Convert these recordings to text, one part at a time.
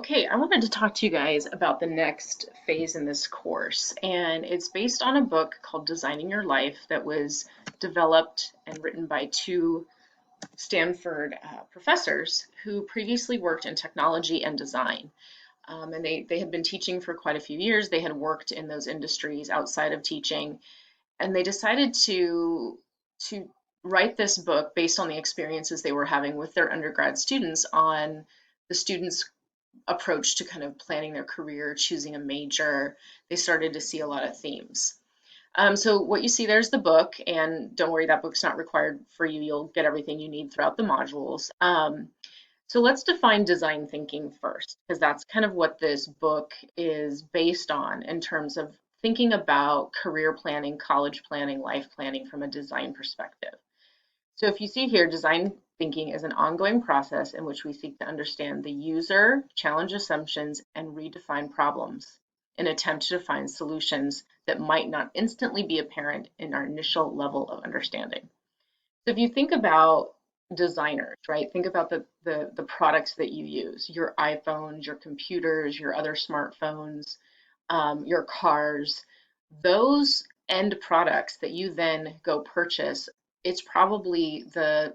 Okay, I wanted to talk to you guys about the next phase in this course, and it's based on a book called Designing Your Life that was developed and written by two Stanford professors who previously worked in technology and design. And they had been teaching for quite a few years. They had worked in those industries outside of teaching, and they decided to write this book based on the experiences they were having with their undergrad students on the students' approach to kind of planning their career, choosing a major. They started to see a lot of themes. So what you see there's the book, and don't worry, that book's not required for you. You'll get everything you need throughout the modules. So let's define design thinking first, because that's kind of what this book is based on in terms of thinking about career planning, college planning, life planning from a design perspective. So if you see here, design thinking is an ongoing process in which we seek to understand the user, challenge assumptions, and redefine problems in an attempt to find solutions that might not instantly be apparent in our initial level of understanding. So if you think about designers, right? Think about the products that you use, your iPhones, your computers, your other smartphones, your cars, those end products that you then go purchase, it's probably the,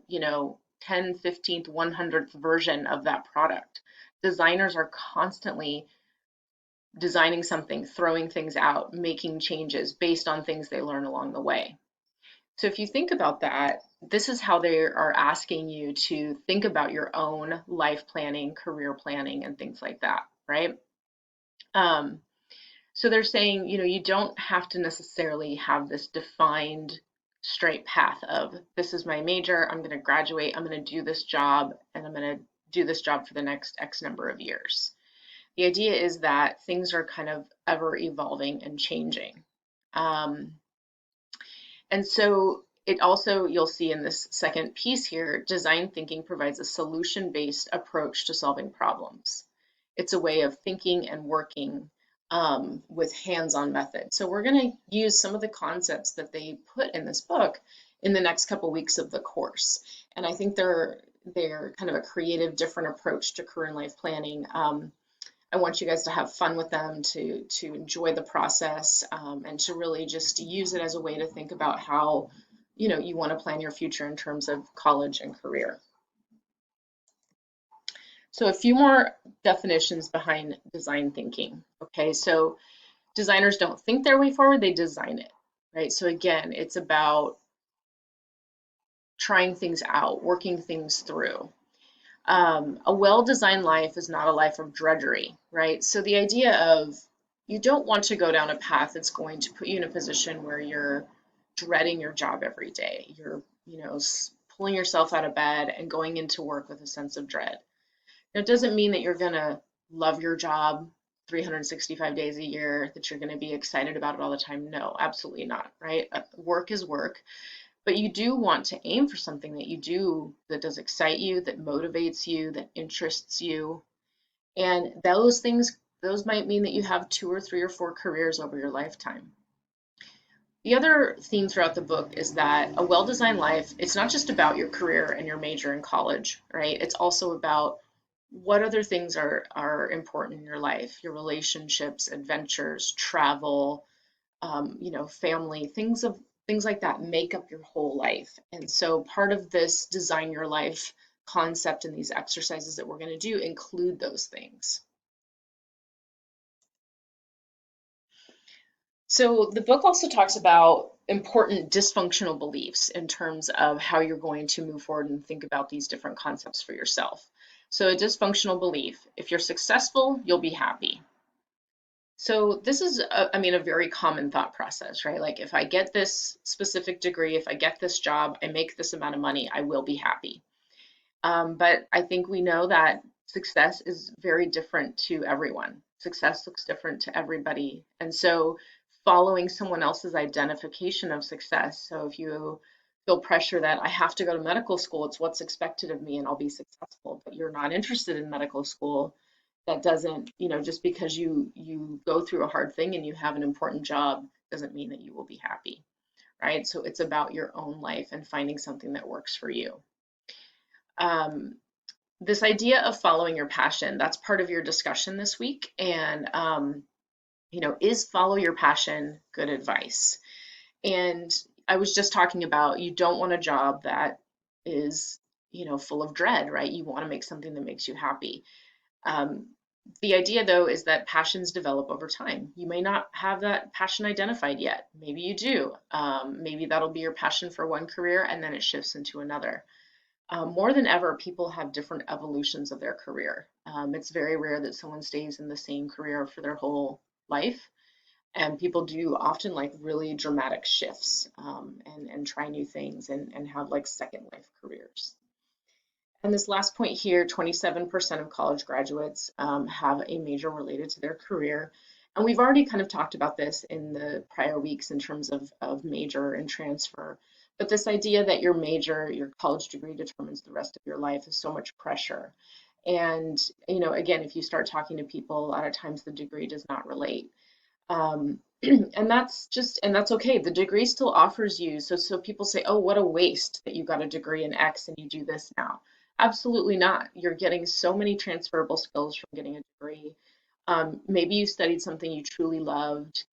10, 15th, 100th version of that product. Designers are constantly designing something, throwing things out, making changes based on things they learn along the way. So if you think about that, this is how they are asking you to think about your own life planning, career planning, and things like that, right? Um, So they're saying, you don't have to necessarily have this defined straight path of this is my major, I'm going to graduate, I'm going to do this job, and I'm going to do this job for the next X number of years. The idea is that things are kind of ever evolving and changing. Um, and so it also, you'll see in this second piece here, design thinking provides a solution-based approach to solving problems. It's a way of thinking and working with hands-on methods. So we're going to use some of the concepts that they put in this book in the next couple weeks of the course. And I think they're kind of a creative, different approach to career and life planning. I want you guys to have fun with them, to enjoy the process, and to really just use it as a way to think about how you want to plan your future in terms of college and career. So a few more definitions behind design thinking. Okay, so designers don't think their way forward, they design it, right? So again, it's about trying things out, working things through. A well-designed life is not a life of drudgery, right? So the idea of you don't want to go down a path that's going to put you in a position where you're dreading your job every day. You're, pulling yourself out of bed and going into work with a sense of dread. It doesn't mean that you're going to love your job 365 days a year, that you're going to be excited about it all the time. No, absolutely not, right? Work is work. But you do want to aim for something that you do that does excite you, that motivates you, that interests you. And those things, those might mean that you have 2 or 3 or 4 careers over your lifetime. The other theme throughout the book is that a well-designed life, it's not just about your career and your major in college, right? It's also about what other things are important in your life, your relationships, adventures, travel, family, things like that make up your whole life. And so part of this design your life concept and these exercises that we're going to do include those things. So the book also talks about important dysfunctional beliefs in terms of how you're going to move forward and think about these different concepts for yourself. So a dysfunctional belief, if you're successful, you'll be happy. So this is, a very common thought process, right? Like if I get this specific degree, if I get this job, I make this amount of money, I will be happy. But I think we know that success is very different to everyone. Success looks different to everybody. And so following someone else's identification of success, so if you feel pressure that I have to go to medical school, it's what's expected of me and I'll be successful, but you're not interested in medical school, that doesn't, just because you go through a hard thing and you have an important job doesn't mean that you will be happy, right? So it's about your own life and finding something that works for you. Um, this idea of following your passion, that's part of your discussion this week. And, is follow your passion good advice? And I was just talking about you don't want a job that is, full of dread, right? You want to make something that makes you happy. Um, the idea, though, is that passions develop over time. You may not have that passion identified yet. Maybe you do. Maybe that'll be your passion for one career and then it shifts into another. More than ever, people have different evolutions of their career. It's very rare that someone stays in the same career for their whole life. And people do often like really dramatic shifts and try new things and have like second life careers. And this last point here, 27% of college graduates have a major related to their career. And we've already kind of talked about this in the prior weeks in terms of major and transfer. But this idea that your major, your college degree determines the rest of your life is so much pressure. And, again, if you start talking to people, a lot of times the degree does not relate. And that's okay. The degree still offers you. So people say, oh, what a waste that you got a degree in X and you do this now. Absolutely not. You're getting so many transferable skills from getting a degree. Maybe you studied something you truly loved.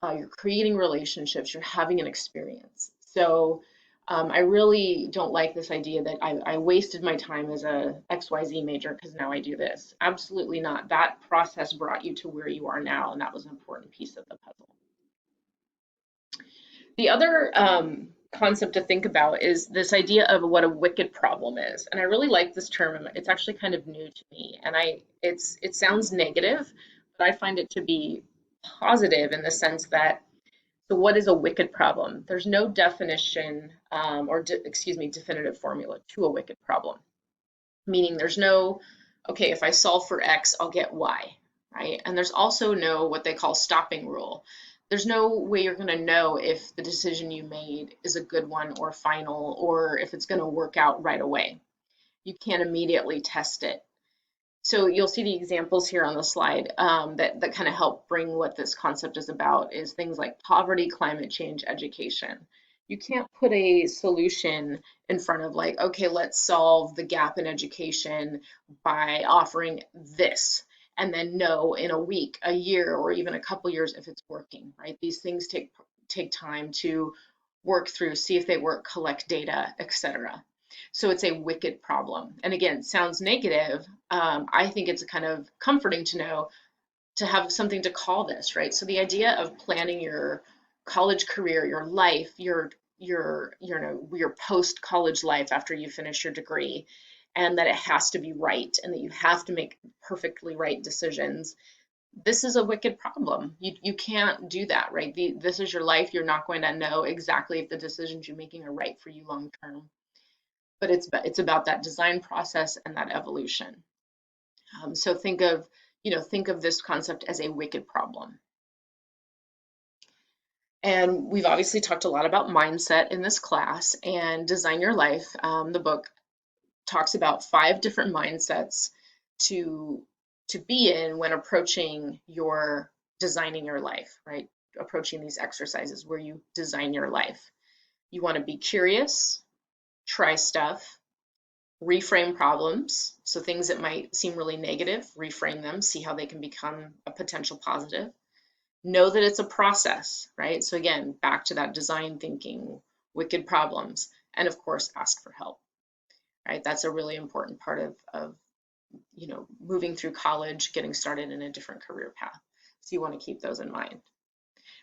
You're creating relationships. You're having an experience. So I really don't like this idea that I wasted my time as a XYZ major because now I do this. Absolutely not. That process brought you to where you are now, and that was an important piece of the puzzle. The other concept to think about is this idea of what a wicked problem is. And I really like this term. It's actually kind of new to me. And it sounds negative, but I find it to be positive in the sense that, so what is a wicked problem? There's no definition definitive formula to a wicked problem. Meaning there's no, okay, if I solve for X, I'll get Y, right? And there's also no what they call stopping rule. There's no way you're going to know if the decision you made is a good one or final, or if it's going to work out right away. You can't immediately test it. So you'll see the examples here on the slide that kind of help bring what this concept is about is things like poverty, climate change, education. You can't put a solution in front of like, okay, let's solve the gap in education by offering this, and then know in a week, a year, or even a couple years if it's working, right? These things take time to work through, see if they work, collect data, etc. So it's a wicked problem. And again, sounds negative. I think it's kind of comforting to know to have something to call this, right? So the idea of planning your college career, your life, your post college life after you finish your degree, and that it has to be right and that you have to make perfectly right decisions. This is a wicked problem. You can't do that, right? This is your life. You're not going to know exactly if the decisions you're making are right for you long term, but it's about that design process and that evolution. So think of this concept as a wicked problem. And we've obviously talked a lot about mindset in this class, and Design Your Life. The book talks about 5 different mindsets to be in when approaching your designing your life, right? Approaching these exercises where you design your life. You want to be curious, try stuff, reframe problems. So things that might seem really negative, reframe them, see how they can become a potential positive. Know that it's a process, right? So again, back to that design thinking, wicked problems, and of course, ask for help, right? That's a really important part of moving through college, getting started in a different career path. So you want to keep those in mind.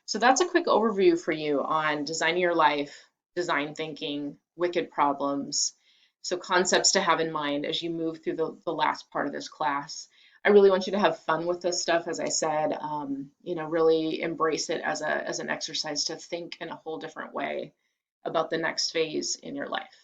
So that's a quick overview for you on designing your life, design thinking, wicked problems. So concepts to have in mind as you move through the last part of this class. I really want you to have fun with this stuff, as I said, really embrace it as an exercise to think in a whole different way about the next phase in your life.